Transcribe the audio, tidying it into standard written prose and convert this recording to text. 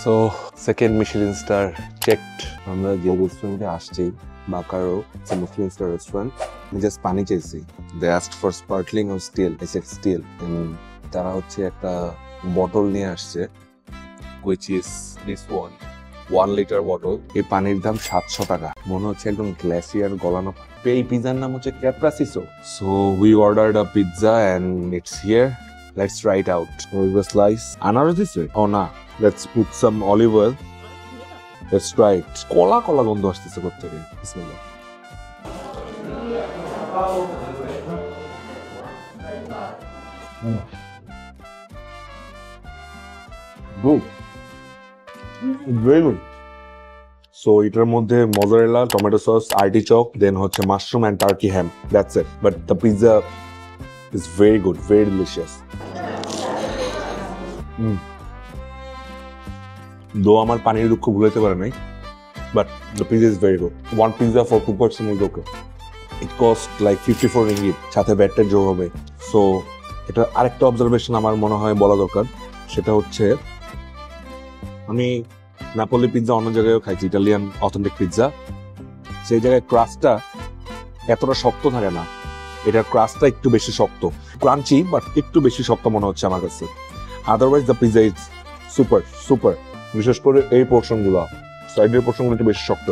So second Michelin star checked. আমরা যে রেস্টুরেন্টে আসছি বাকারো, it's a Michelin star restaurant. আমি জাস্ট পানি চাইছি। They asked for sparkling or still. I said still. And তারা হচ্ছে একটা বটল নিয়ে আসছে, which is this one. 1 liter bottle. এই পানির দাম 700 টাকা। মনে হচ্ছে একদম গ্লাসিয়ার গলানো। এই পিজার নাম হচ্ছে ক্যাপ্রাসিসো। So we ordered a pizza and it's here. Let's try it out. With a slice. Ananas this way? Oh nah. Let's put some olive oil. Let's try it. কলা কলা গন্ধ আসতেছে কোত্থেকে? বিসমিল্লাহ। Good. Very good. So এটার মধ্যে mozzarella, tomato sauce, artichoke, then হচ্ছে mushroom and turkey ham. That's it. But the pizza is very good, very delicious. Though আমার পানির দুঃখ ভুলাইতে পারে নাই, but the pizza is very good. One pizza for 2 person is okay. It cost like 54 ringgit. সাথে ব্যাটটা যোগ হবে। So এটা আরেকটা অবজারভেশন আমার মনে হয় বলা দরকার, সেটা হচ্ছে আমি নাপোলি পিৎজা অন্য জায়গায়ও খাইছি, ইটালিয়ান অথেন্টিক পিৎজা। সেই জায়গায় ক্রাস্টটা এতটা শক্ত থাকে না, এটার ক্রাস্টটা একটু বেশি শক্ত, ক্রাঞ্চি বাট একটু বেশি শক্ত মনে হচ্ছে আমার কাছে। Otherwise the pizza is super super. বিশেষ করে এই পোর্শনগুলো, সাইডের পোর্শনগুলো একটু বেশি শক্ত।